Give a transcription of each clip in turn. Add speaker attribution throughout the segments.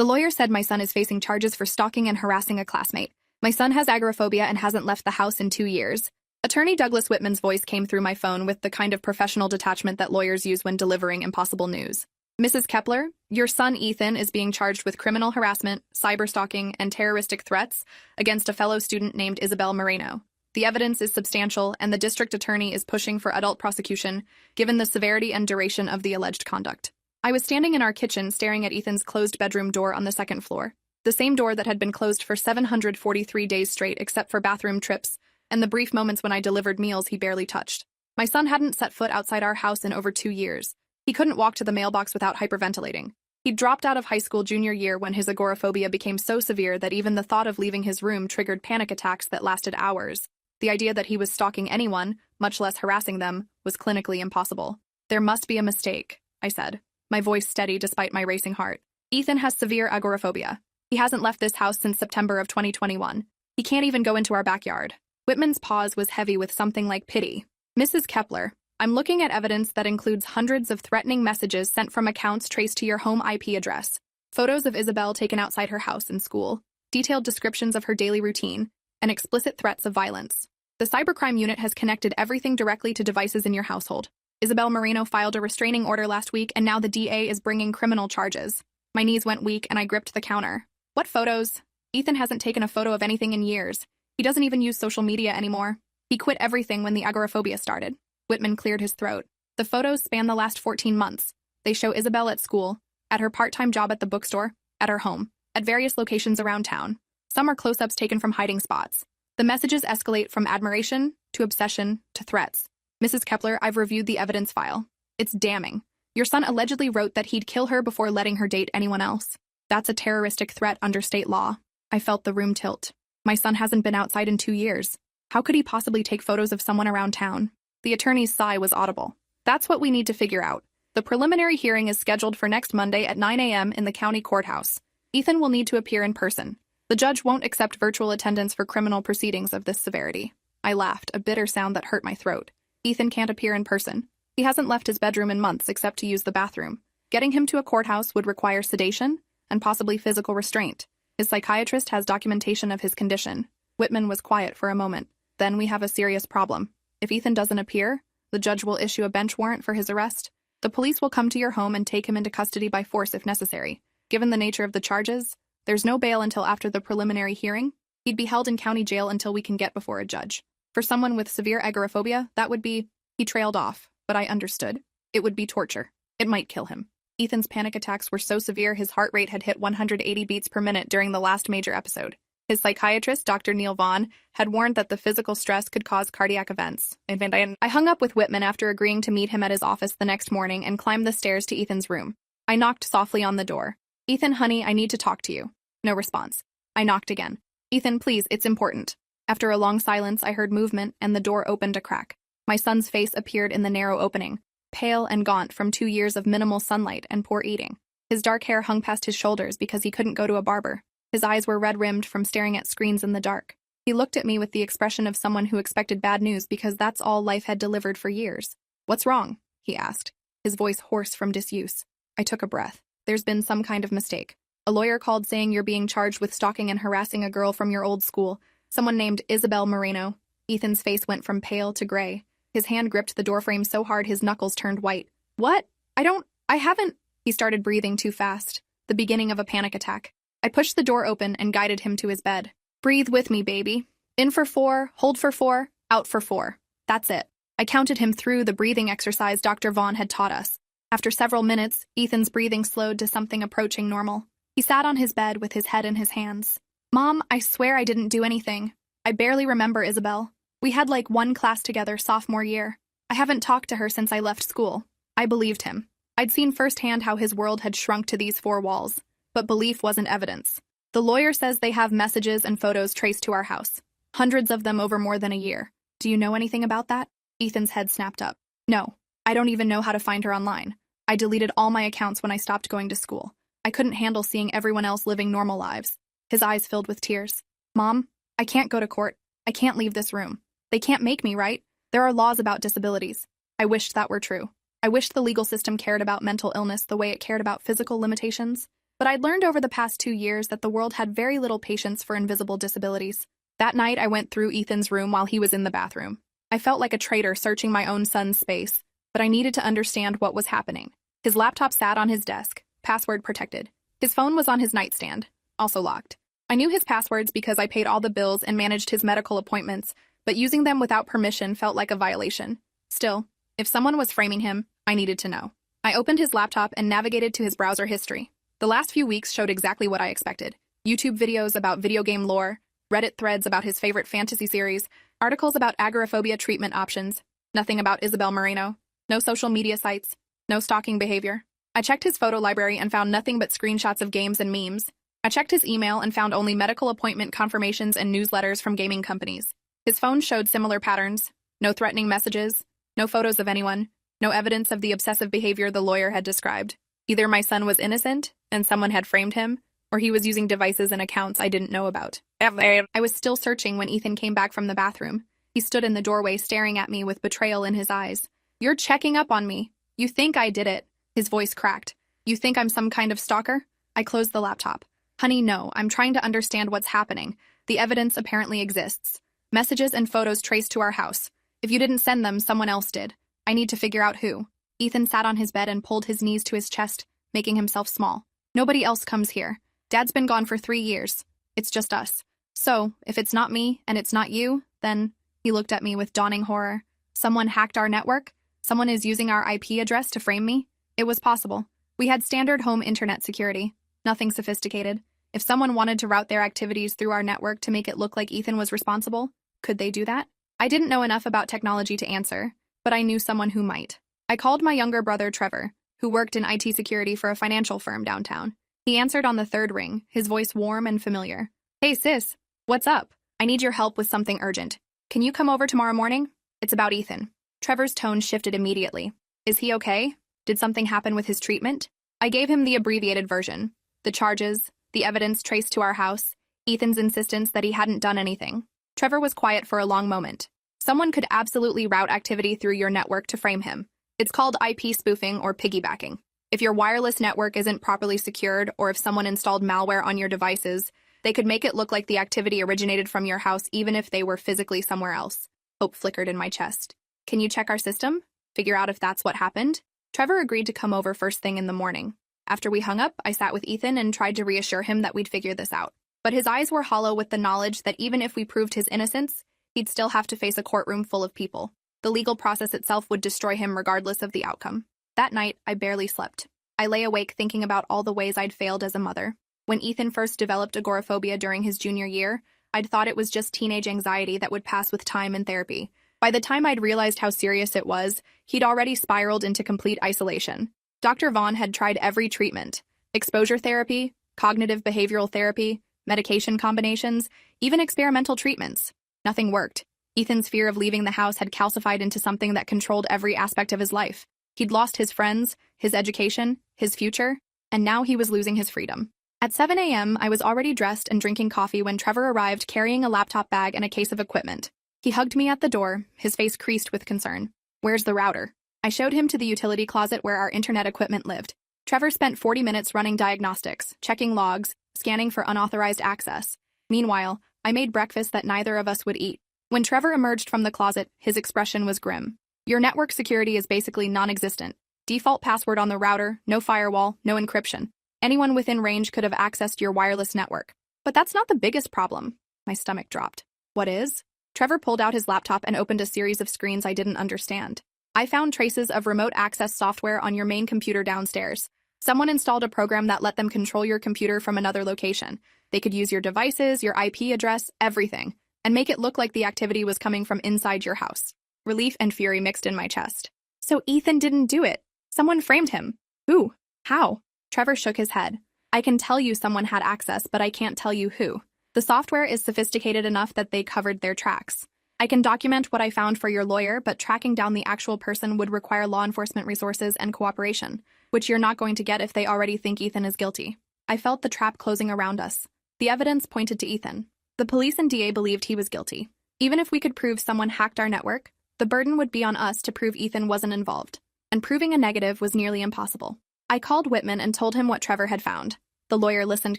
Speaker 1: The lawyer said my son is facing charges for stalking and harassing a classmate. My son has agoraphobia and hasn't left the house in 2 years. Attorney Douglas Whitman's voice came through my phone with the kind of professional detachment that lawyers use when delivering impossible news. Mrs. Kepler, your son Ethan is being charged with criminal harassment, cyberstalking, and terroristic threats against a fellow student named Isabel Moreno. The evidence is substantial, and the district attorney is pushing for adult prosecution, given the severity and duration of the alleged conduct. I was standing in our kitchen staring at Ethan's closed bedroom door on the second floor, the same door that had been closed for 743 days straight except for bathroom trips and the brief moments when I delivered meals he barely touched. My son hadn't set foot outside our house in over 2 years. He couldn't walk to the mailbox without hyperventilating. He dropped out of high school junior year when his agoraphobia became so severe that even the thought of leaving his room triggered panic attacks that lasted hours. The idea that he was stalking anyone, much less harassing them, was clinically impossible. There must be a mistake, I said, my voice steady despite my racing heart. Ethan has severe agoraphobia. He hasn't left this house since September of 2021. He can't even go into our backyard. Whitman's pause was heavy with something like pity. Mrs. Kepler, I'm looking at evidence that includes hundreds of threatening messages sent from accounts traced to your home IP address, photos of Isabel taken outside her house and school, detailed descriptions of her daily routine, and explicit threats of violence. The cybercrime unit has connected everything directly to devices in your household. Isabel Moreno filed a restraining order last week, and now the DA is bringing criminal charges. My knees went weak, and I gripped the counter. What photos? Ethan hasn't taken a photo of anything in years. He doesn't even use social media anymore. He quit everything when the agoraphobia started. Whitman cleared his throat. The photos span the last 14 months. They show Isabel at school, at her part-time job at the bookstore, at her home, at various locations around town. Some are close-ups taken from hiding spots. The messages escalate from admiration to obsession to threats. Mrs. Kepler, I've reviewed the evidence file. It's damning. Your son allegedly wrote that he'd kill her before letting her date anyone else. That's a terroristic threat under state law. I felt the room tilt. My son hasn't been outside in 2 years. How could he possibly take photos of someone around town? The attorney's sigh was audible. That's what we need to figure out. The preliminary hearing is scheduled for next Monday at 9 a.m. in the county courthouse. Ethan will need to appear in person. The judge won't accept virtual attendance for criminal proceedings of this severity. I laughed, a bitter sound that hurt my throat. Ethan can't appear in person. He hasn't left his bedroom in months except to use the bathroom. Getting him to a courthouse would require sedation and possibly physical restraint. His psychiatrist has documentation of his condition. Whitman was quiet for a moment. Then we have a serious problem. If Ethan doesn't appear, the judge will issue a bench warrant for his arrest. The police will come to your home and take him into custody by force if necessary. Given the nature of the charges, there's no bail until after the preliminary hearing. He'd be held in county jail until we can get before a judge. For someone with severe agoraphobia, that would be... He trailed off, but I understood. It would be torture. It might kill him. Ethan's panic attacks were so severe his heart rate had hit 180 beats per minute during the last major episode. His psychiatrist, Dr. Neil Vaughn, had warned that the physical stress could cause cardiac events. I hung up with Whitman after agreeing to meet him at his office the next morning and climbed the stairs to Ethan's room. I knocked softly on the door. Ethan, honey, I need to talk to you. No response. I knocked again. Ethan, please, it's important. After a long silence, I heard movement, and the door opened a crack. My son's face appeared in the narrow opening, pale and gaunt from 2 years of minimal sunlight and poor eating. His dark hair hung past his shoulders because he couldn't go to a barber. His eyes were red-rimmed from staring at screens in the dark. He looked at me with the expression of someone who expected bad news because that's all life had delivered for years. What's wrong? He asked, his voice hoarse from disuse. I took a breath. There's been some kind of mistake. A lawyer called saying you're being charged with stalking and harassing a girl from your old school, someone named Isabel Moreno. Ethan's face went from pale to gray. His hand gripped the doorframe so hard his knuckles turned white. What? I haven't... He started breathing too fast, the beginning of a panic attack. I pushed the door open and guided him to his bed. Breathe with me, baby. In for 4, hold for 4, out for 4. That's it. I counted him through the breathing exercise Dr. Vaughn had taught us. After several minutes, Ethan's breathing slowed to something approaching normal. He sat on his bed with his head in his hands. Mom, I swear I didn't do anything. I barely remember Isabel. We had like 1 class together sophomore year. I haven't talked to her since I left school. I believed him. I'd seen firsthand how his world had shrunk to these 4 walls. But belief wasn't evidence. The lawyer says they have messages and photos traced to our house. Hundreds of them over more than a year. Do you know anything about that? Ethan's head snapped up. No, I don't even know how to find her online. I deleted all my accounts when I stopped going to school. I couldn't handle seeing everyone else living normal lives. His eyes filled with tears. Mom, I can't go to court. I can't leave this room. They can't make me, right? There are laws about disabilities. I wished that were true. I wished the legal system cared about mental illness the way it cared about physical limitations. But I'd learned over the past 2 years that the world had very little patience for invisible disabilities. That night, I went through Ethan's room while he was in the bathroom. I felt like a traitor searching my own son's space, but I needed to understand what was happening. His laptop sat on his desk, password protected. His phone was on his nightstand, also locked. I knew his passwords because I paid all the bills and managed his medical appointments, but using them without permission felt like a violation. Still, if someone was framing him, I needed to know. I opened his laptop and navigated to his browser history. The last few weeks showed exactly what I expected. YouTube videos about video game lore, Reddit threads about his favorite fantasy series, articles about agoraphobia treatment options, nothing about Isabel Moreno, no social media sites, no stalking behavior. I checked his photo library and found nothing but screenshots of games and memes. I checked his email and found only medical appointment confirmations and newsletters from gaming companies. His phone showed similar patterns, no threatening messages, no photos of anyone, no evidence of the obsessive behavior the lawyer had described. Either my son was innocent and someone had framed him, or he was using devices and accounts I didn't know about. I was still searching when Ethan came back from the bathroom. He stood in the doorway staring at me with betrayal in his eyes. "You're checking up on me. You think I did it." His voice cracked. "You think I'm some kind of stalker?" I closed the laptop. "Honey, no, I'm trying to understand what's happening. The evidence apparently exists. Messages and photos traced to our house. If you didn't send them, someone else did. I need to figure out who." Ethan sat on his bed and pulled his knees to his chest, making himself small. "Nobody else comes here. Dad's been gone for 3 years. It's just us. So, if it's not me and it's not you, then..." He looked at me with dawning horror. "Someone hacked our network? Someone is using our IP address to frame me?" It was possible. We had standard home internet security. Nothing sophisticated. If someone wanted to route their activities through our network to make it look like Ethan was responsible, could they do that? I didn't know enough about technology to answer, but I knew someone who might. I called my younger brother Trevor, who worked in IT security for a financial firm downtown. He answered on the third ring, his voice warm and familiar. "Hey sis, what's up? I need your help with something urgent. Can you come over tomorrow morning? It's about Ethan." Trevor's tone shifted immediately. "Is he okay? Did something happen with his treatment?" I gave him the abbreviated version. The charges, the evidence traced to our house, Ethan's insistence that he hadn't done anything. Trevor was quiet for a long moment. "Someone could absolutely route activity through your network to frame him. It's called IP spoofing or piggybacking. If your wireless network isn't properly secured or if someone installed malware on your devices, they could make it look like the activity originated from your house even if they were physically somewhere else." Hope flickered in my chest. "Can you check our system? Figure out if that's what happened?" Trevor agreed to come over first thing in the morning. After we hung up, I sat with Ethan and tried to reassure him that we'd figure this out. But his eyes were hollow with the knowledge that even if we proved his innocence, he'd still have to face a courtroom full of people. The legal process itself would destroy him regardless of the outcome. That night, I barely slept. I lay awake thinking about all the ways I'd failed as a mother. When Ethan first developed agoraphobia during his junior year, I'd thought it was just teenage anxiety that would pass with time and therapy. By the time I'd realized how serious it was, he'd already spiraled into complete isolation. Dr. Vaughn had tried every treatment: exposure therapy, cognitive behavioral therapy, medication combinations, even experimental treatments. Nothing worked. Ethan's fear of leaving the house had calcified into something that controlled every aspect of his life. He'd lost his friends, his education, his future, and now he was losing his freedom. At 7 a.m., I was already dressed and drinking coffee when Trevor arrived carrying a laptop bag and a case of equipment. He hugged me at the door, his face creased with concern. "Where's the router?" I showed him to the utility closet where our internet equipment lived. Trevor spent 40 minutes running diagnostics, checking logs, scanning for unauthorized access. Meanwhile, I made breakfast that neither of us would eat. When Trevor emerged from the closet, his expression was grim. "Your network security is basically non-existent. Default password on the router, no firewall, no encryption. Anyone within range could have accessed your wireless network." "But that's not the biggest problem." My stomach dropped. "What is?" Trevor pulled out his laptop and opened a series of screens I didn't understand. "I found traces of remote access software on your main computer downstairs. Someone installed a program that let them control your computer from another location. They could use your devices, your IP address, everything, and make it look like the activity was coming from inside your house." Relief and fury mixed in my chest. "So Ethan didn't do it. Someone framed him. Who? How?" Trevor shook his head. "I can tell you someone had access, but I can't tell you who. The software is sophisticated enough that they covered their tracks. I can document what I found for your lawyer, but tracking down the actual person would require law enforcement resources and cooperation, which you're not going to get if they already think Ethan is guilty." I felt the trap closing around us. The evidence pointed to Ethan. The police and DA believed he was guilty. Even if we could prove someone hacked our network, the burden would be on us to prove Ethan wasn't involved. And proving a negative was nearly impossible. I called Whitman and told him what Trevor had found. The lawyer listened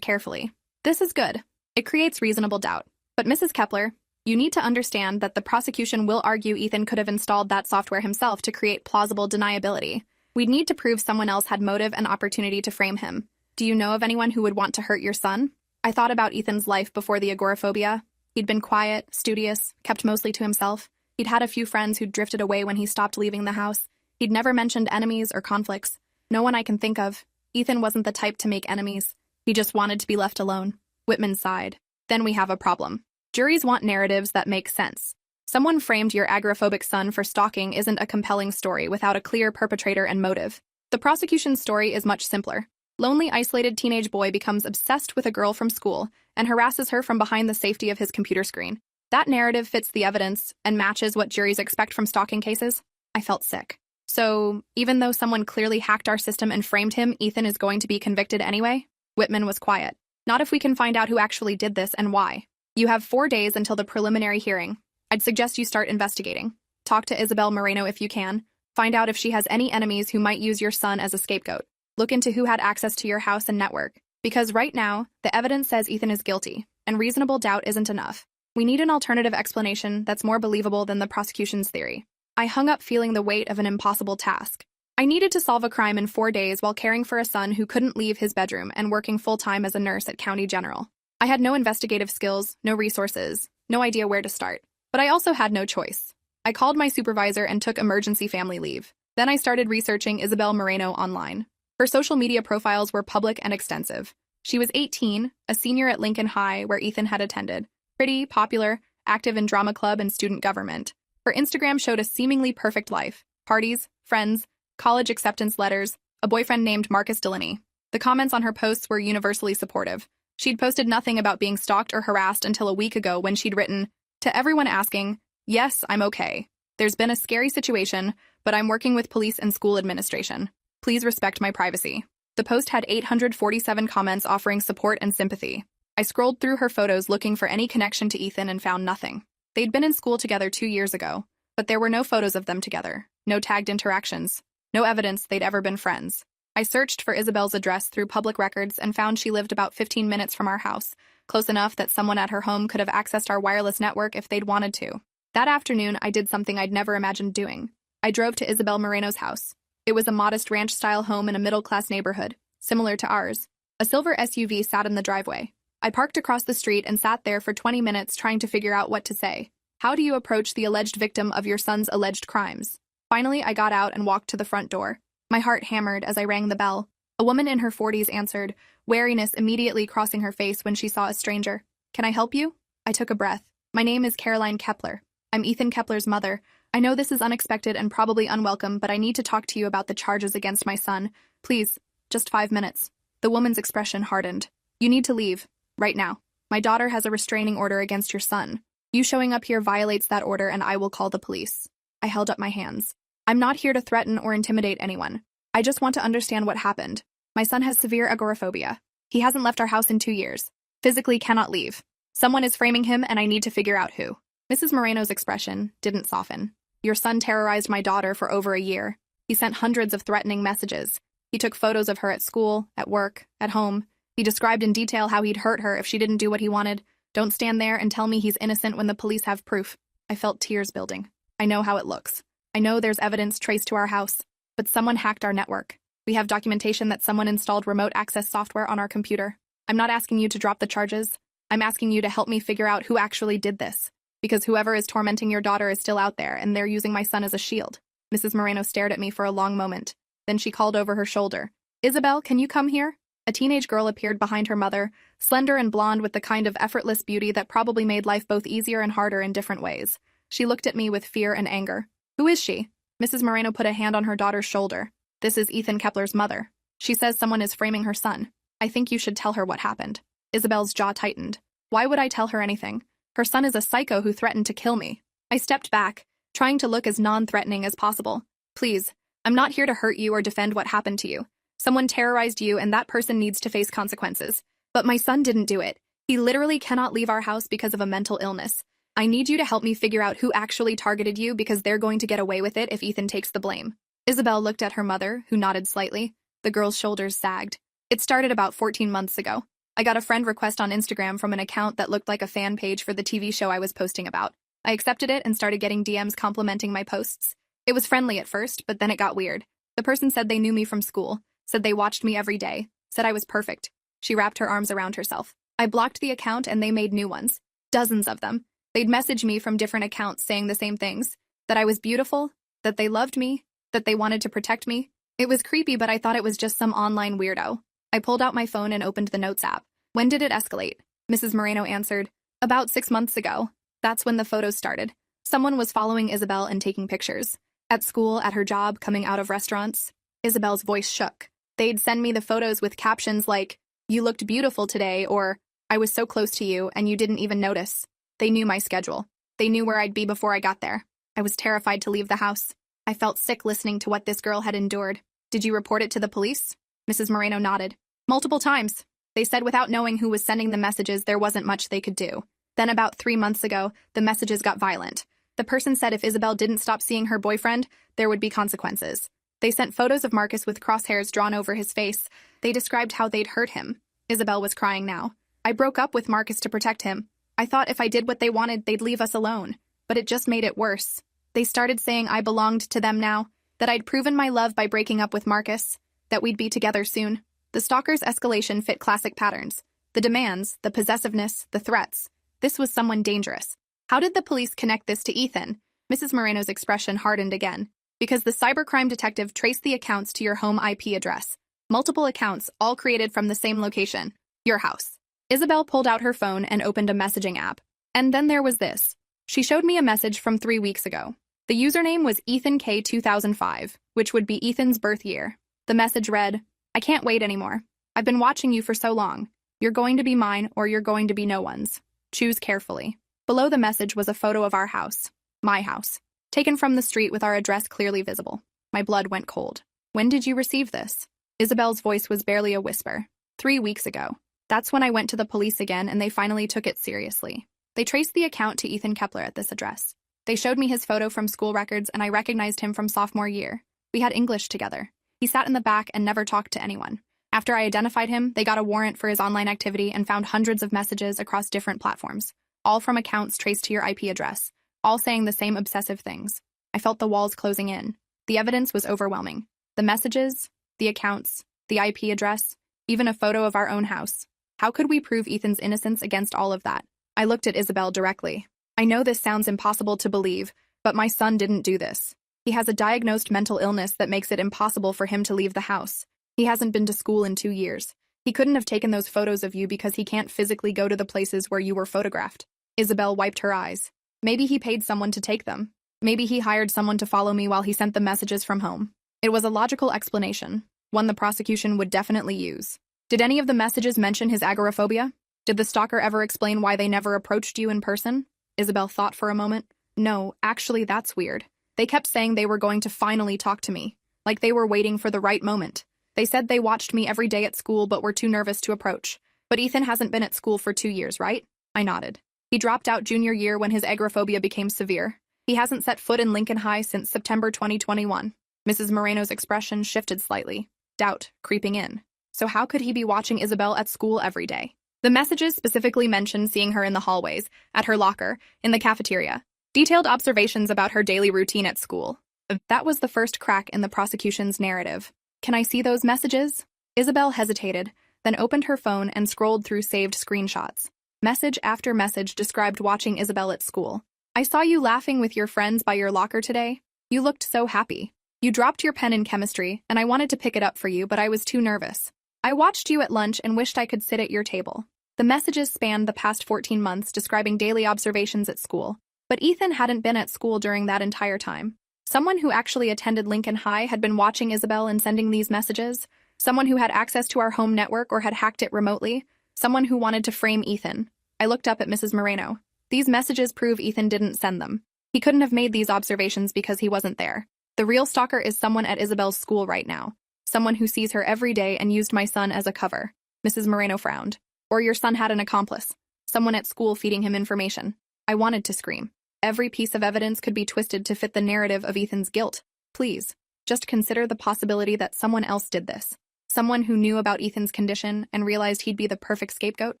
Speaker 1: carefully. This is good. It creates reasonable doubt. But Mrs. Kepler, you need to understand that the prosecution will argue Ethan could have installed that software himself to create plausible deniability. We'd need to prove someone else had motive and opportunity to frame him. Do you know of anyone who would want to hurt your son? I thought about Ethan's life before the agoraphobia. He'd been quiet, studious, kept mostly to himself. He'd had a few friends who'd drifted away when he stopped leaving the house. He'd never mentioned enemies or conflicts. No one I can think of. Ethan wasn't the type to make enemies. He just wanted to be left alone. Whitman sighed. Then we have a problem. Juries want narratives that make sense. Someone framed your agoraphobic son for stalking isn't a compelling story without a clear perpetrator and motive. The prosecution's story is much simpler. Lonely, isolated teenage boy becomes obsessed with a girl from school and harasses her from behind the safety of his computer screen. That narrative fits the evidence and matches what juries expect from stalking cases. I felt sick. So, even though someone clearly hacked our system and framed him, Ethan is going to be convicted anyway? Whitman was quiet. Not if we can find out who actually did this and why. You have 4 days until the preliminary hearing. I'd suggest you start investigating. Talk to Isabel Moreno if you can. Find out if she has any enemies who might use your son as a scapegoat. Look into who had access to your house and network. Because right now, the evidence says Ethan is guilty, and reasonable doubt isn't enough. We need an alternative explanation that's more believable than the prosecution's theory. I hung up feeling the weight of an impossible task. I needed to solve a crime in 4 days while caring for a son who couldn't leave his bedroom and working full-time as a nurse at County General. I had no investigative skills, no resources, no idea where to start. But I also had no choice. I called my supervisor and took emergency family leave. Then I started researching Isabel Moreno online. Her social media profiles were public and extensive. She was 18, a senior at Lincoln High, where Ethan had attended. Pretty, popular, active in drama club and student government. Her Instagram showed a seemingly perfect life. Parties, friends, college acceptance letters, a boyfriend named Marcus Delaney. The comments on her posts were universally supportive. She'd posted nothing about being stalked or harassed until a week ago when she'd written, "To everyone asking, yes, I'm okay. There's been a scary situation, but I'm working with police and school administration. Please respect my privacy." The post had 847 comments offering support and sympathy. I scrolled through her photos looking for any connection to Ethan and found nothing. They'd been in school together 2 years ago, but there were no photos of them together, no tagged interactions, no evidence they'd ever been friends. I searched for Isabel's address through public records and found she lived about 15 minutes from our house, close enough that someone at her home could have accessed our wireless network if they'd wanted to. That afternoon, I did something I'd never imagined doing. I drove to Isabel Moreno's house. It was a modest ranch-style home in a middle-class neighborhood, similar to ours. A silver SUV sat in the driveway. I parked across the street and sat there for 20 minutes trying to figure out what to say. How do you approach the alleged victim of your son's alleged crimes? Finally, I got out and walked to the front door. My heart hammered as I rang the bell. A woman in her 40s answered, wariness immediately crossing her face when she saw a stranger. "Can I help you?" I took a breath. "My name is Caroline Kepler. I'm Ethan Kepler's mother. I know this is unexpected and probably unwelcome, but I need to talk to you about the charges against my son. Please, just 5 minutes." The woman's expression hardened. "You need to leave. Right now. My daughter has a restraining order against your son. You showing up here violates that order and I will call the police." I held up my hands. "I'm not here to threaten or intimidate anyone. I just want to understand what happened. My son has severe agoraphobia. He hasn't left our house in 2 years. Physically cannot leave. Someone is framing him and I need to figure out who." Mrs. Moreno's expression didn't soften. "Your son terrorized my daughter for over a year. He sent hundreds of threatening messages. He took photos of her at school, at work, at home. He described in detail how he'd hurt her if she didn't do what he wanted. Don't stand there and tell me he's innocent when the police have proof." I felt tears building. I know how it looks. I know there's evidence traced to our house. But someone hacked our network. We have documentation that someone installed remote access software on our computer. I'm not asking you to drop the charges. I'm asking you to help me figure out who actually did this. Because whoever is tormenting your daughter is still out there, and they're using my son as a shield. Mrs. Moreno stared at me for a long moment. Then she called over her shoulder. "Isabel, can you come here?" A teenage girl appeared behind her mother, slender and blonde with the kind of effortless beauty that probably made life both easier and harder in different ways. She looked at me with fear and anger. "Who is she?" Mrs. Moreno put a hand on her daughter's shoulder. "This is Ethan Kepler's mother. She says someone is framing her son. I think you should tell her what happened." Isabel's jaw tightened. Why would I tell her anything? Her son is a psycho who threatened to kill me. I stepped back, trying to look as non-threatening as possible. "Please, I'm not here to hurt you or defend what happened to you. Someone terrorized you and that person needs to face consequences. But my son didn't do it. He literally cannot leave our house because of a mental illness. I need you to help me figure out who actually targeted you because they're going to get away with it if Ethan takes the blame." Isabel looked at her mother, who nodded slightly. The girl's shoulders sagged. It started about 14 months ago. I got a friend request on Instagram from an account that looked like a fan page for the TV show I was posting about. I accepted it and started getting DMs complimenting my posts. It was friendly at first, but then it got weird. The person said they knew me from school, said they watched me every day, said I was perfect. She wrapped her arms around herself. I blocked the account and they made new ones. Dozens of them. They'd message me from different accounts saying the same things. That I was beautiful, that they loved me, that they wanted to protect me. It was creepy, but I thought it was just some online weirdo. I pulled out my phone and opened the Notes app. When did it escalate? Mrs. Moreno answered. About 6 months ago. That's when the photos started. Someone was following Isabel and taking pictures. At school, at her job, coming out of restaurants. Isabel's voice shook. They'd send me the photos with captions like, "You looked beautiful today," or "I was so close to you and you didn't even notice." They knew my schedule. They knew where I'd be before I got there. I was terrified to leave the house. I felt sick listening to what this girl had endured. Did you report it to the police? Mrs. Moreno nodded. Multiple times. They said without knowing who was sending the messages, there wasn't much they could do. Then about 3 months ago, the messages got violent. The person said if Isabel didn't stop seeing her boyfriend, there would be consequences. They sent photos of Marcus with crosshairs drawn over his face. They described how they'd hurt him. Isabel was crying now. I broke up with Marcus to protect him. I thought if I did what they wanted, they'd leave us alone. But it just made it worse. They started saying I belonged to them now, that I'd proven my love by breaking up with Marcus, that we'd be together soon. The stalker's escalation fit classic patterns. The demands, the possessiveness, the threats. This was someone dangerous. How did the police connect this to Ethan? Mrs. Moreno's expression hardened again. Because the cybercrime detective traced the accounts to your home IP address. Multiple accounts, all created from the same location. Your house. Isabel pulled out her phone and opened a messaging app. And then there was this. She showed me a message from 3 weeks ago. The username was Ethan K 2005, which would be Ethan's birth year. The message read, "I can't wait anymore. I've been watching you for so long. You're going to be mine or you're going to be no one's. Choose carefully." Below the message was a photo of our house. My house. Taken from the street with our address clearly visible. My blood went cold. When did you receive this? Isabel's voice was barely a whisper. 3 weeks ago. That's when I went to the police again and they finally took it seriously. They traced the account to Ethan Kepler at this address. They showed me his photo from school records and I recognized him from sophomore year. We had English together. He sat in the back and never talked to anyone. After I identified him, they got a warrant for his online activity and found hundreds of messages across different platforms, all from accounts traced to your IP address, all saying the same obsessive things. I felt the walls closing in. The evidence was overwhelming. The messages, the accounts, the IP address, even a photo of our own house. How could we prove Ethan's innocence against all of that? I looked at Isabel directly. I know this sounds impossible to believe, but my son didn't do this. He has a diagnosed mental illness that makes it impossible for him to leave the house. He hasn't been to school in 2 years. He couldn't have taken those photos of you because he can't physically go to the places where you were photographed. Isabel wiped her eyes. Maybe he paid someone to take them. Maybe he hired someone to follow me while he sent the messages from home. It was a logical explanation, one the prosecution would definitely use. Did any of the messages mention his agoraphobia? Did the stalker ever explain why they never approached you in person? Isabel thought for a moment. No, actually that's weird. They kept saying they were going to finally talk to me, like they were waiting for the right moment. They said they watched me every day at school but were too nervous to approach. But Ethan hasn't been at school for 2 years, right? I nodded. He dropped out junior year when his agoraphobia became severe. He hasn't set foot in Lincoln High since September 2021. Mrs. Moreno's expression shifted slightly, doubt creeping in. So how could he be watching Isabel at school every day? The messages specifically mentioned seeing her in the hallways, at her locker, in the cafeteria. Detailed observations about her daily routine at school. That was the first crack in the prosecution's narrative. Can I see those messages? Isabel hesitated, then opened her phone and scrolled through saved screenshots. Message after message described watching Isabel at school. I saw you laughing with your friends by your locker today. You looked so happy. You dropped your pen in chemistry, and I wanted to pick it up for you, but I was too nervous. I watched you at lunch and wished I could sit at your table. The messages spanned the past 14 months describing daily observations at school. But Ethan hadn't been at school during that entire time. Someone who actually attended Lincoln High had been watching Isabel and sending these messages. Someone who had access to our home network or had hacked it remotely. Someone who wanted to frame Ethan. I looked up at Mrs. Moreno. These messages prove Ethan didn't send them. He couldn't have made these observations because he wasn't there. The real stalker is someone at Isabel's school right now. Someone who sees her every day and used my son as a cover. Mrs. Moreno frowned. Or your son had an accomplice. Someone at school feeding him information. I wanted to scream. Every piece of evidence could be twisted to fit the narrative of Ethan's guilt. Please, just consider the possibility that someone else did this. Someone who knew about Ethan's condition and realized he'd be the perfect scapegoat?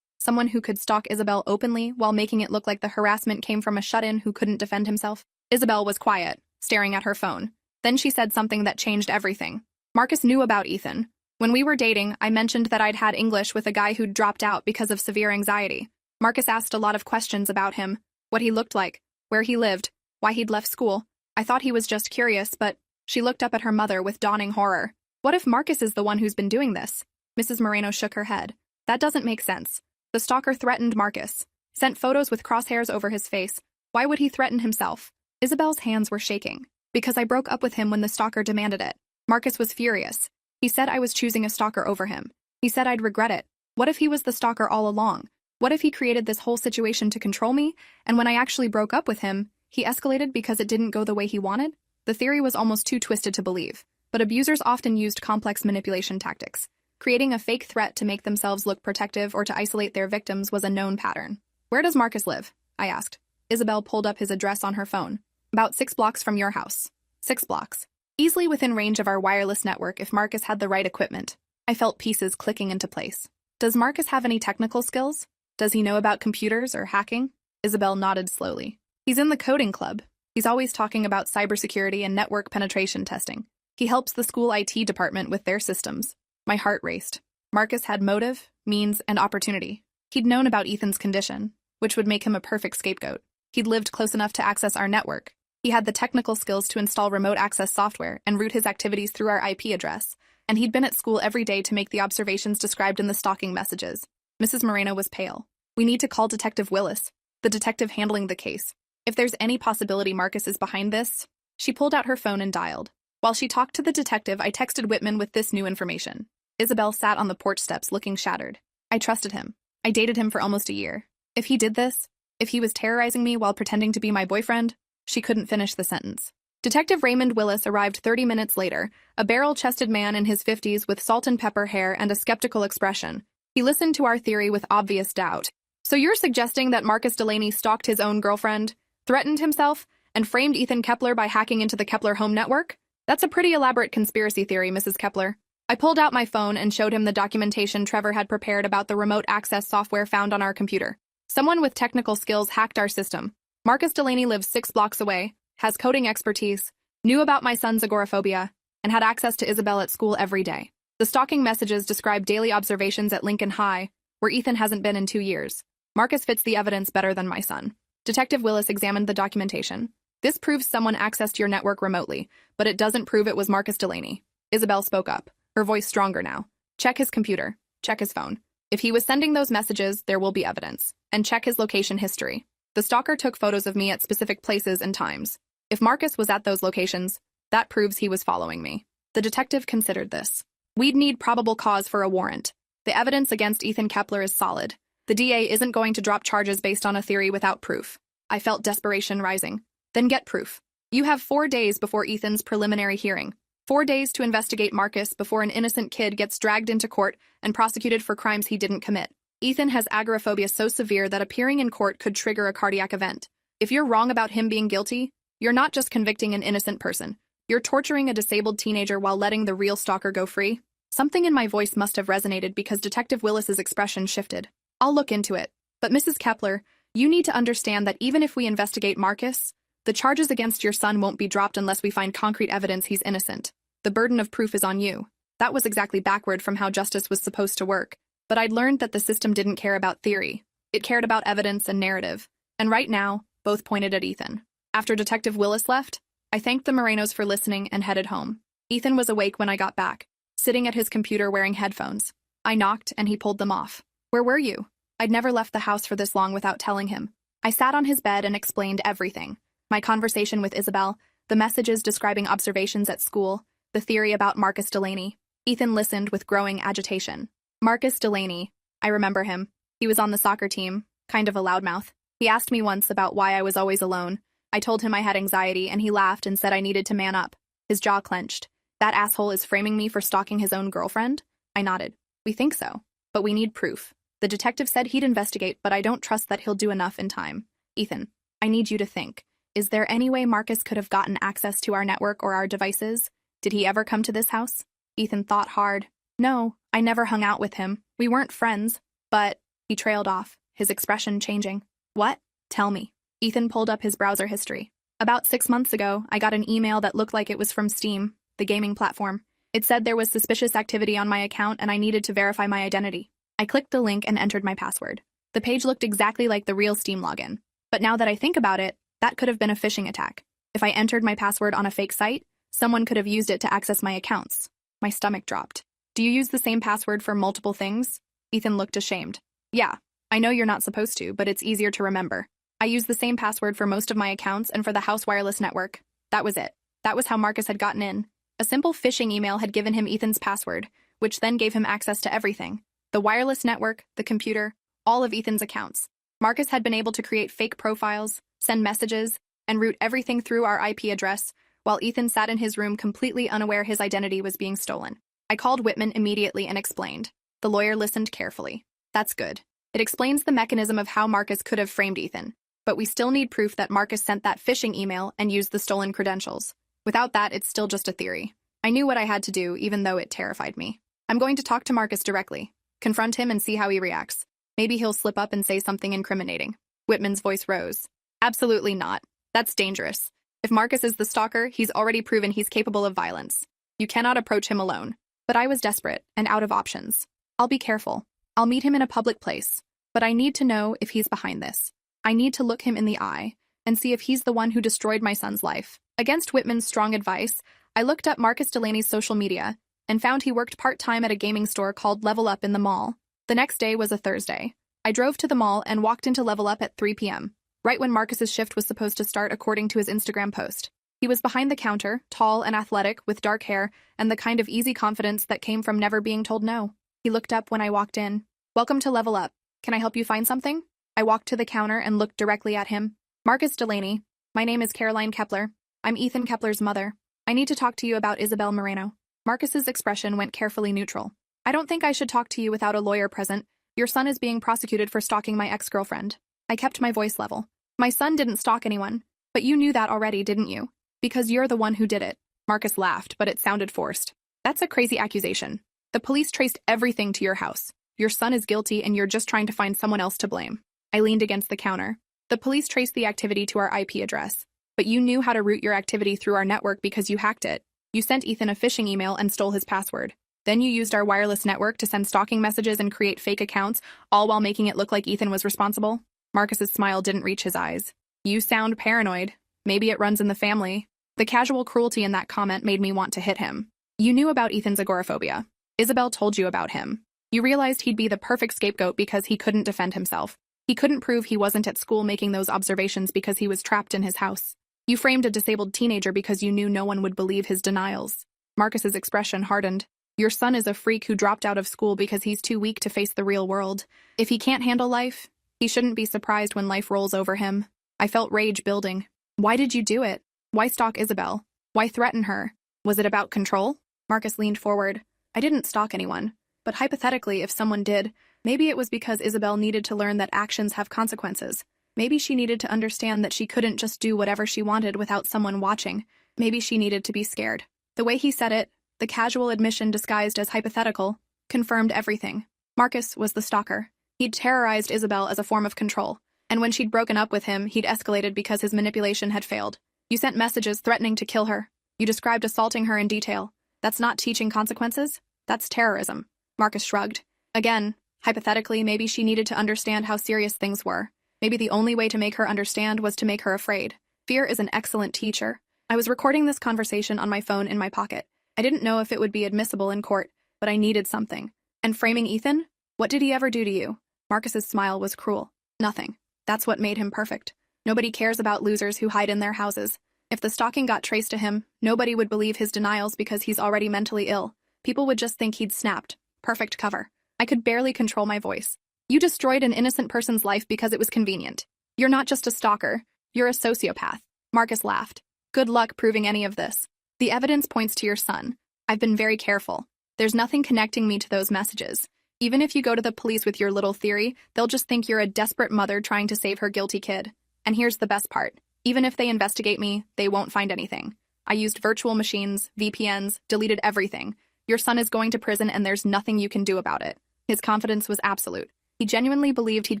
Speaker 1: Someone who could stalk Isabel openly while making it look like the harassment came from a shut-in who couldn't defend himself? Isabel was quiet, staring at her phone. Then she said something that changed everything. Marcus knew about Ethan. When we were dating, I mentioned that I'd had English with a guy who'd dropped out because of severe anxiety. Marcus asked a lot of questions about him, what he looked like, where he lived, why he'd left school. I thought he was just curious, but she looked up at her mother with dawning horror. What if Marcus is the one who's been doing this? Mrs. Moreno shook her head. That doesn't make sense. The stalker threatened Marcus, sent photos with crosshairs over his face. Why would he threaten himself? Isabel's hands were shaking. Because I broke up with him when the stalker demanded it. Marcus was furious. He said I was choosing a stalker over him. He said I'd regret it. What if he was the stalker all along? What if he created this whole situation to control me, and when I actually broke up with him, he escalated because it didn't go the way he wanted? The theory was almost too twisted to believe, but abusers often used complex manipulation tactics. Creating a fake threat to make themselves look protective or to isolate their victims was a known pattern. Where does Marcus live? I asked. Isabel pulled up his address on her phone. About 6 blocks from your house. 6 blocks. Easily within range of our wireless network if Marcus had the right equipment. I felt pieces clicking into place. Does Marcus have any technical skills? Does he know about computers or hacking? Isabel nodded slowly. He's in the coding club. He's always talking about cybersecurity and network penetration testing. He helps the school IT department with their systems. My heart raced. Marcus had motive, means, and opportunity. He'd known about Ethan's condition, which would make him a perfect scapegoat. He'd lived close enough to access our network. He had the technical skills to install remote access software and route his activities through our IP address, and he'd been at school every day to make the observations described in the stalking messages. Mrs. Moreno was pale. We need to call Detective Willis, the detective handling the case. If there's any possibility Marcus is behind this. She pulled out her phone and dialed. While she talked to the detective, I texted Whitman with this new information. Isabel sat on the porch steps looking shattered. I trusted him. I dated him for almost a year. If he did this, if he was terrorizing me while pretending to be my boyfriend, she couldn't finish the sentence. Detective Raymond Willis arrived 30 minutes later, a barrel-chested man in his 50s with salt and pepper hair and a skeptical expression. He listened to our theory with obvious doubt. So you're suggesting that Marcus Delaney stalked his own girlfriend, threatened himself, and framed Ethan Kepler by hacking into the Kepler home network? That's a pretty elaborate conspiracy theory, Mrs. Kepler. I pulled out my phone and showed him the documentation Trevor had prepared about the remote access software found on our computer. Someone with technical skills hacked our system. Marcus Delaney lives 6 blocks away, has coding expertise, knew about my son's agoraphobia, and had access to Isabel at school every day. The stalking messages describe daily observations at Lincoln High, where Ethan hasn't been in 2 years. Marcus fits the evidence better than my son. Detective Willis examined the documentation. This proves someone accessed your network remotely, but it doesn't prove it was Marcus Delaney. Isabel spoke up, her voice stronger now. Check his computer. Check his phone. If he was sending those messages, there will be evidence. And check his location history. The stalker took photos of me at specific places and times. If Marcus was at those locations, that proves he was following me. The detective considered this. We'd need probable cause for a warrant. The evidence against Ethan Kepler is solid. The DA isn't going to drop charges based on a theory without proof. I felt desperation rising. Then get proof. You have 4 days before Ethan's preliminary hearing. 4 days to investigate Marcus before an innocent kid gets dragged into court and prosecuted for crimes he didn't commit. Ethan has agoraphobia so severe that appearing in court could trigger a cardiac event. If you're wrong about him being guilty, you're not just convicting an innocent person. You're torturing a disabled teenager while letting the real stalker go free. Something in my voice must have resonated because Detective Willis's expression shifted. I'll look into it. But Mrs. Kepler, you need to understand that even if we investigate Marcus, the charges against your son won't be dropped unless we find concrete evidence he's innocent. The burden of proof is on you. That was exactly backward from how justice was supposed to work. But I'd learned that the system didn't care about theory. It cared about evidence and narrative. And right now, both pointed at Ethan. After Detective Willis left, I thanked the Morenos for listening and headed home. Ethan was awake when I got back, sitting at his computer wearing headphones. I knocked and he pulled them off. Where were you? I'd never left the house for this long without telling him. I sat on his bed and explained everything. My conversation with Isabel, the messages describing observations at school, the theory about Marcus Delaney. Ethan listened with growing agitation. Marcus Delaney. I remember him. He was on the soccer team, kind of a loudmouth. He asked me once about why I was always alone. I told him I had anxiety and he laughed and said I needed to man up. His jaw clenched. That asshole is framing me for stalking his own girlfriend? I nodded. We think so. But we need proof. The detective said he'd investigate, but I don't trust that he'll do enough in time. Ethan, I need you to think. Is there any way Marcus could have gotten access to our network or our devices? Did he ever come to this house? Ethan thought hard. No, I never hung out with him. We weren't friends. But, he trailed off, his expression changing. What? Tell me. Ethan pulled up his browser history. About 6 months ago, I got an email that looked like it was from Steam, the gaming platform. It said there was suspicious activity on my account and I needed to verify my identity. I clicked the link and entered my password. The page looked exactly like the real Steam login. But now that I think about it, that could have been a phishing attack. If I entered my password on a fake site, someone could have used it to access my accounts. My stomach dropped. Do you use the same password for multiple things? Ethan looked ashamed. Yeah, I know you're not supposed to, but it's easier to remember. I use the same password for most of my accounts and for the house wireless network. That was it. That was how Marcus had gotten in. A simple phishing email had given him Ethan's password, which then gave him access to everything. The wireless network, the computer, all of Ethan's accounts. Marcus had been able to create fake profiles, send messages, and route everything through our IP address, while Ethan sat in his room completely unaware his identity was being stolen. I called Whitman immediately and explained. The lawyer listened carefully. That's good. It explains the mechanism of how Marcus could have framed Ethan. But we still need proof that Marcus sent that phishing email and used the stolen credentials. Without that, it's still just a theory. I knew what I had to do, even though it terrified me. I'm going to talk to Marcus directly, confront him and see how he reacts. Maybe he'll slip up and say something incriminating. Whitman's voice rose. Absolutely not. That's dangerous. If Marcus is the stalker, he's already proven he's capable of violence. You cannot approach him alone. But I was desperate and out of options. I'll be careful. I'll meet him in a public place. But I need to know if he's behind this. I need to look him in the eye and see if he's the one who destroyed my son's life. Against Whitman's strong advice, I looked up Marcus Delaney's social media and found he worked part-time at a gaming store called Level Up in the mall. The next day was a Thursday. I drove to the mall and walked into Level Up at 3 p.m., right when Marcus's shift was supposed to start according to his Instagram post. He was behind the counter, tall and athletic, with dark hair and the kind of easy confidence that came from never being told no. He looked up when I walked in. Welcome to Level Up. Can I help you find something? I walked to the counter and looked directly at him. Marcus Delaney, my name is Caroline Kepler. I'm Ethan Kepler's mother. I need to talk to you about Isabel Moreno. Marcus's expression went carefully neutral. I don't think I should talk to you without a lawyer present. Your son is being prosecuted for stalking my ex-girlfriend. I kept my voice level. My son didn't stalk anyone, but you knew that already, didn't you? Because you're the one who did it. Marcus laughed, but it sounded forced. That's a crazy accusation. The police traced everything to your house. Your son is guilty and you're just trying to find someone else to blame. I leaned against the counter. The police traced the activity to our IP address. But you knew how to route your activity through our network because you hacked it. You sent Ethan a phishing email and stole his password. Then you used our wireless network to send stalking messages and create fake accounts, all while making it look like Ethan was responsible. Marcus's smile didn't reach his eyes. You sound paranoid. Maybe it runs in the family. The casual cruelty in that comment made me want to hit him. You knew about Ethan's agoraphobia. Isabel told you about him. You realized he'd be the perfect scapegoat because he couldn't defend himself. He couldn't prove he wasn't at school making those observations because he was trapped in his house. You framed a disabled teenager because you knew no one would believe his denials. Marcus's expression hardened. Your son is a freak who dropped out of school because he's too weak to face the real world. If he can't handle life, he shouldn't be surprised when life rolls over him. I felt rage building. Why did you do it? Why stalk Isabel? Why threaten her? Was it about control? Marcus leaned forward. I didn't stalk anyone. But hypothetically, if someone did, maybe it was because Isabel needed to learn that actions have consequences. Maybe she needed to understand that she couldn't just do whatever she wanted without someone watching. Maybe she needed to be scared. The way he said it, the casual admission disguised as hypothetical, confirmed everything. Marcus was the stalker. He'd terrorized Isabel as a form of control. And when she'd broken up with him, he'd escalated because his manipulation had failed. You sent messages threatening to kill her. You described assaulting her in detail. That's not teaching consequences. That's terrorism. Marcus shrugged. Again, hypothetically, maybe she needed to understand how serious things were. Maybe the only way to make her understand was to make her afraid. Fear is an excellent teacher. I was recording this conversation on my phone in my pocket. I didn't know if it would be admissible in court, but I needed something. And framing Ethan? What did he ever do to you? Marcus's smile was cruel. Nothing. That's what made him perfect. Nobody cares about losers who hide in their houses. If the stalking got traced to him, nobody would believe his denials because he's already mentally ill. People would just think he'd snapped. Perfect cover. I could barely control my voice. You destroyed an innocent person's life because it was convenient. You're not just a stalker. You're a sociopath. Marcus laughed. Good luck proving any of this. The evidence points to your son. I've been very careful. There's nothing connecting me to those messages. Even if you go to the police with your little theory, they'll just think you're a desperate mother trying to save her guilty kid. And here's the best part. Even if they investigate me, they won't find anything. I used virtual machines, VPNs, deleted everything. Your son is going to prison and there's nothing you can do about it. His confidence was absolute. He genuinely believed he'd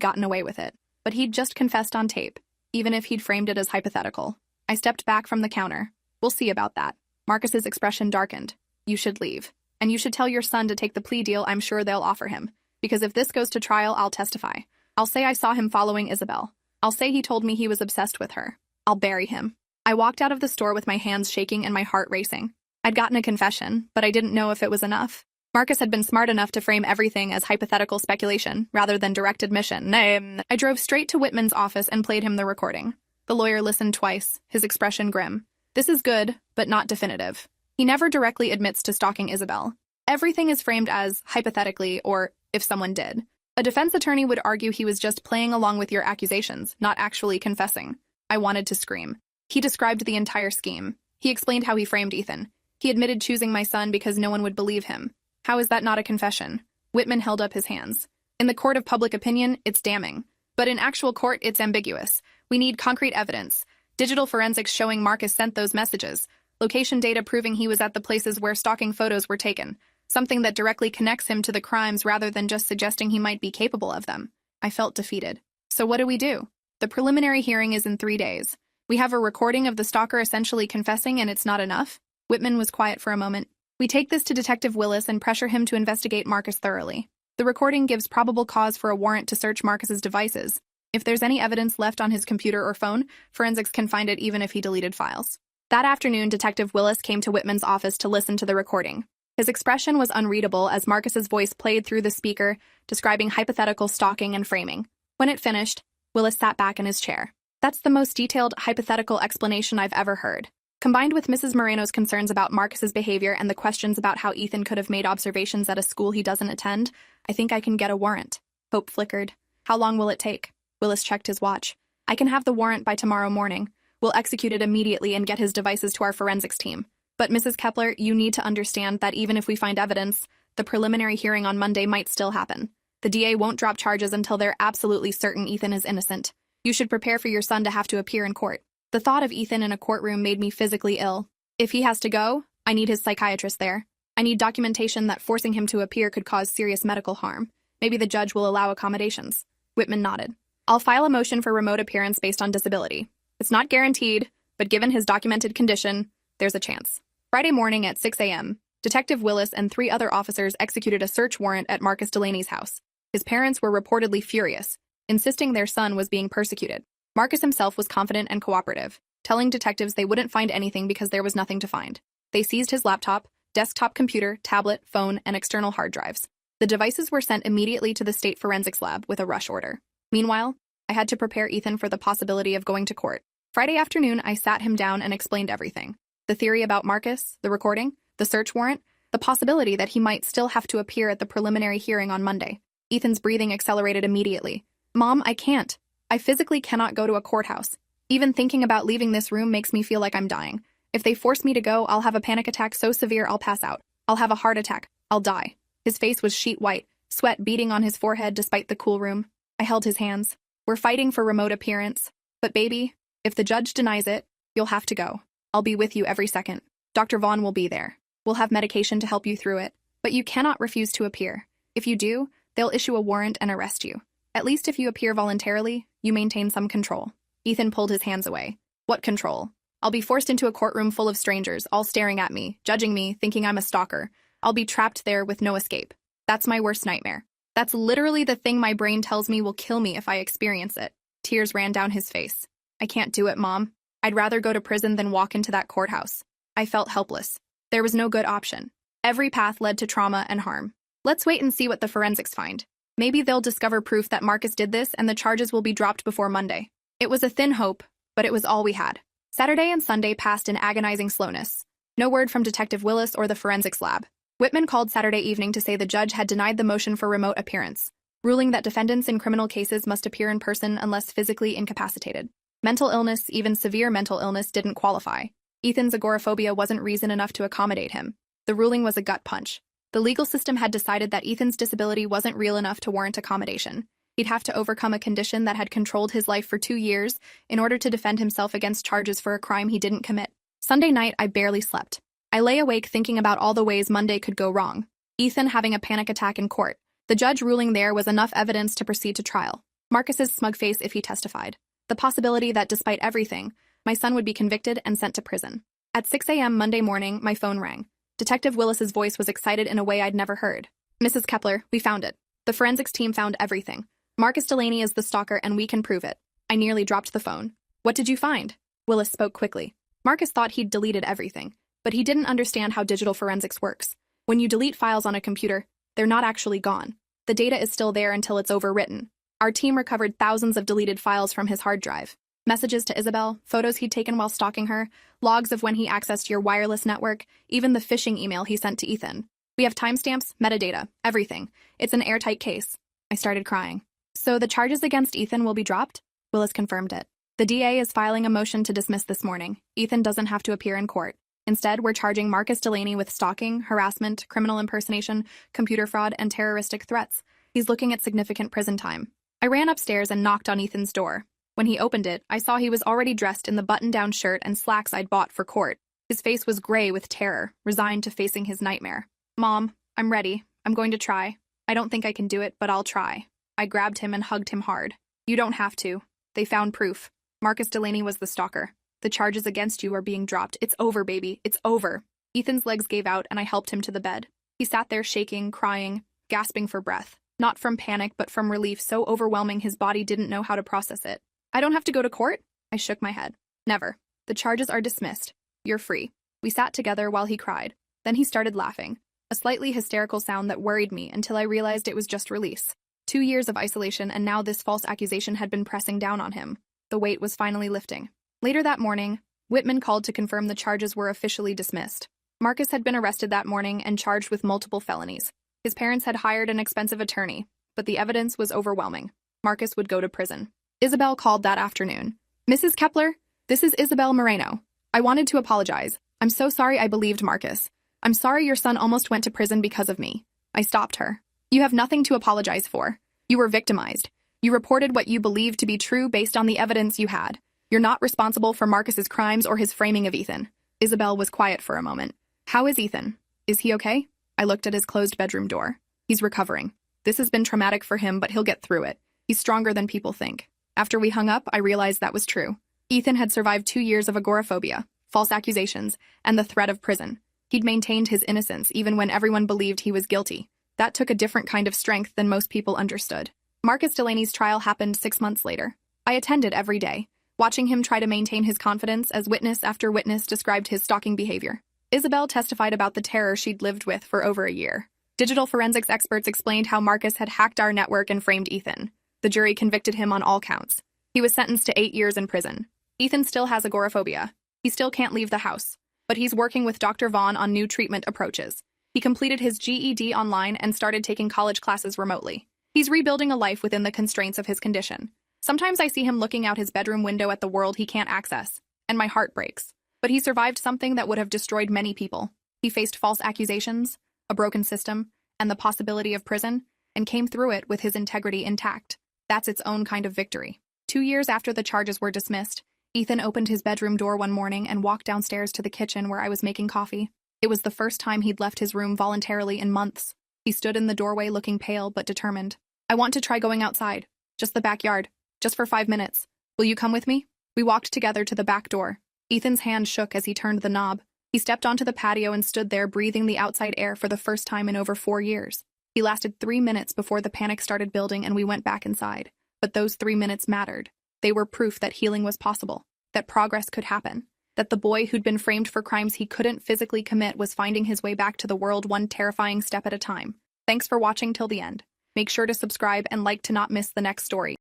Speaker 1: gotten away with it. But he'd just confessed on tape, even if he'd framed it as hypothetical. I stepped back from the counter. We'll see about that. Marcus's expression darkened. You should leave. And you should tell your son to take the plea deal I'm sure they'll offer him. Because if this goes to trial, I'll testify. I'll say I saw him following Isabel. I'll say he told me he was obsessed with her. I'll bury him. I walked out of the store with my hands shaking and my heart racing. I'd gotten a confession, but I didn't know if it was enough. Marcus had been smart enough to frame everything as hypothetical speculation, rather than direct admission. I drove straight to Whitman's office and played him the recording. The lawyer listened twice, his expression grim. This is good, but not definitive. He never directly admits to stalking Isabel. Everything is framed as hypothetically or if someone did. A defense attorney would argue he was just playing along with your accusations, not actually confessing. I wanted to scream. He described the entire scheme. He explained how he framed Ethan. He admitted choosing my son because no one would believe him. How is that not a confession? Whitman held up his hands. In the court of public opinion, it's damning. But in actual court, it's ambiguous. We need concrete evidence. Digital forensics showing Marcus sent those messages. Location data proving he was at the places where stalking photos were taken. Something that directly connects him to the crimes rather than just suggesting he might be capable of them. I felt defeated. So what do? The preliminary hearing is in 3 days. We have a recording of the stalker essentially confessing and it's not enough? Whitman was quiet for a moment. We take this to Detective Willis and pressure him to investigate Marcus thoroughly. The recording gives probable cause for a warrant to search Marcus's devices. If there's any evidence left on his computer or phone, forensics can find it even if he deleted files. That afternoon, Detective Willis came to Whitman's office to listen to the recording. His expression was unreadable as Marcus's voice played through the speaker, describing hypothetical stalking and framing. When it finished, Willis sat back in his chair. That's the most detailed, hypothetical explanation I've ever heard. Combined with Mrs. Moreno's concerns about Marcus's behavior and the questions about how Ethan could have made observations at a school he doesn't attend, I think I can get a warrant. Hope flickered. How long will it take? Willis checked his watch. I can have the warrant by tomorrow morning. We'll execute it immediately and get his devices to our forensics team. But Mrs. Kepler, you need to understand that even if we find evidence, the preliminary hearing on Monday might still happen. The DA won't drop charges until they're absolutely certain Ethan is innocent. You should prepare for your son to have to appear in court. The thought of Ethan in a courtroom made me physically ill. If he has to go, I need his psychiatrist there. I need documentation that forcing him to appear could cause serious medical harm. Maybe the judge will allow accommodations. Whitman nodded. I'll file a motion for remote appearance based on disability. It's not guaranteed, but given his documented condition, there's a chance. Friday morning at 6 a.m., Detective Willis and 3 other officers executed a search warrant at Marcus Delaney's house. His parents were reportedly furious, insisting their son was being persecuted. Marcus himself was confident and cooperative, telling detectives they wouldn't find anything because there was nothing to find. They seized his laptop, desktop computer, tablet, phone, and external hard drives. The devices were sent immediately to the state forensics lab with a rush order. Meanwhile, I had to prepare Ethan for the possibility of going to court. Friday afternoon, I sat him down and explained everything. The theory about Marcus, the recording, the search warrant, the possibility that he might still have to appear at the preliminary hearing on Monday. Ethan's breathing accelerated immediately. Mom, I can't. I physically cannot go to a courthouse. Even thinking about leaving this room makes me feel like I'm dying. If they force me to go, I'll have a panic attack so severe I'll pass out. I'll have a heart attack. I'll die. His face was sheet white, sweat beading on his forehead despite the cool room. I held his hands. We're fighting for remote appearance. But baby, if the judge denies it, you'll have to go. I'll be with you every second. Dr. Vaughn will be there. We'll have medication to help you through it. But you cannot refuse to appear. If you do, they'll issue a warrant and arrest you. At least if you appear voluntarily, you maintain some control. Ethan pulled his hands away. What control? I'll be forced into a courtroom full of strangers, all staring at me, judging me, thinking I'm a stalker. I'll be trapped there with no escape. That's my worst nightmare. That's literally the thing my brain tells me will kill me if I experience it. Tears ran down his face. I can't do it, Mom. I'd rather go to prison than walk into that courthouse. I felt helpless. There was no good option. Every path led to trauma and harm. Let's wait and see what the forensics find. Maybe they'll discover proof that Marcus did this and the charges will be dropped before Monday. It was a thin hope, but it was all we had. Saturday and Sunday passed in agonizing slowness. No word from Detective Willis or the forensics lab. Whitman called Saturday evening to say the judge had denied the motion for remote appearance, ruling that defendants in criminal cases must appear in person unless physically incapacitated. Mental illness, even severe mental illness, didn't qualify. Ethan's agoraphobia wasn't reason enough to accommodate him. The ruling was a gut punch. The legal system had decided that Ethan's disability wasn't real enough to warrant accommodation. He'd have to overcome a condition that had controlled his life for 2 years in order to defend himself against charges for a crime he didn't commit. Sunday night, I barely slept. I lay awake thinking about all the ways Monday could go wrong. Ethan having a panic attack in court. The judge ruling there was enough evidence to proceed to trial. Marcus's smug face if he testified. The possibility that despite everything, my son would be convicted and sent to prison. At 6 a.m. Monday morning, my phone rang. Detective Willis's voice was excited in a way I'd never heard. Mrs. Kepler, we found it. The forensics team found everything. Marcus Delaney is the stalker and we can prove it. I nearly dropped the phone. What did you find? Willis spoke quickly. Marcus thought he'd deleted everything, but he didn't understand how digital forensics works. When you delete files on a computer, they're not actually gone. The data is still there until it's overwritten. Our team recovered thousands of deleted files from his hard drive. Messages to Isabel, photos he'd taken while stalking her, logs of when he accessed your wireless network, even the phishing email he sent to Ethan. We have timestamps, metadata, everything. It's an airtight case. I started crying. So the charges against Ethan will be dropped? Willis confirmed it. The DA is filing a motion to dismiss this morning. Ethan doesn't have to appear in court. Instead, we're charging Marcus Delaney with stalking, harassment, criminal impersonation, computer fraud, and terroristic threats. He's looking at significant prison time. I ran upstairs and knocked on Ethan's door. When he opened it, I saw he was already dressed in the button-down shirt and slacks I'd bought for court. His face was gray with terror, resigned to facing his nightmare. Mom, I'm ready. I'm going to try. I don't think I can do it, but I'll try. I grabbed him and hugged him hard. You don't have to. They found proof. Marcus Delaney was the stalker. The charges against you are being dropped. It's over, baby. It's over. Ethan's legs gave out and I helped him to the bed. He sat there shaking, crying, gasping for breath. Not from panic, but from relief so overwhelming his body didn't know how to process it. I don't have to go to court? I shook my head. Never. The charges are dismissed. You're free. We sat together while he cried. Then he started laughing. A slightly hysterical sound that worried me until I realized it was just release. 2 years of isolation and now this false accusation had been pressing down on him. The weight was finally lifting. Later that morning, Whitman called to confirm the charges were officially dismissed. Marcus had been arrested that morning and charged with multiple felonies. His parents had hired an expensive attorney, but the evidence was overwhelming. Marcus would go to prison. Isabel called that afternoon. Mrs. Kepler, this is Isabel Moreno. I wanted to apologize. I'm so sorry I believed Marcus. I'm sorry your son almost went to prison because of me. I stopped her. You have nothing to apologize for. You were victimized. You reported what you believed to be true based on the evidence you had. You're not responsible for Marcus's crimes or his framing of Ethan. Isabel was quiet for a moment. How is Ethan? Is he okay? I looked at his closed bedroom door. He's recovering. This has been traumatic for him, but he'll get through it. He's stronger than people think. After we hung up, I realized that was true. Ethan had survived 2 years of agoraphobia, false accusations, and the threat of prison. He'd maintained his innocence even when everyone believed he was guilty. That took a different kind of strength than most people understood. Marcus Delaney's trial happened 6 months later. I attended every day, watching him try to maintain his confidence as witness after witness described his stalking behavior. Isabel testified about the terror she'd lived with for over a year. Digital forensics experts explained how Marcus had hacked our network and framed Ethan. The jury convicted him on all counts. He was sentenced to 8 years in prison. Ethan still has agoraphobia. He still can't leave the house. But he's working with Dr. Vaughn on new treatment approaches. He completed his GED online and started taking college classes remotely. He's rebuilding a life within the constraints of his condition. Sometimes I see him looking out his bedroom window at the world he can't access, and my heart breaks. But he survived something that would have destroyed many people. He faced false accusations, a broken system, and the possibility of prison, and came through it with his integrity intact. That's its own kind of victory. 2 years after the charges were dismissed, Ethan opened his bedroom door one morning and walked downstairs to the kitchen where I was making coffee. It was the first time he'd left his room voluntarily in months. He stood in the doorway looking pale but determined. I want to try going outside. Just the backyard. Just for 5 minutes. Will you come with me? We walked together to the back door. Ethan's hand shook as he turned the knob. He stepped onto the patio and stood there breathing the outside air for the first time in over 4 years. He lasted 3 minutes before the panic started building and we went back inside. But those 3 minutes mattered. They were proof that healing was possible, that progress could happen, that the boy who'd been framed for crimes he couldn't physically commit was finding his way back to the world one terrifying step at a time. Thanks for watching till the end. Make sure to subscribe and like to not miss the next story.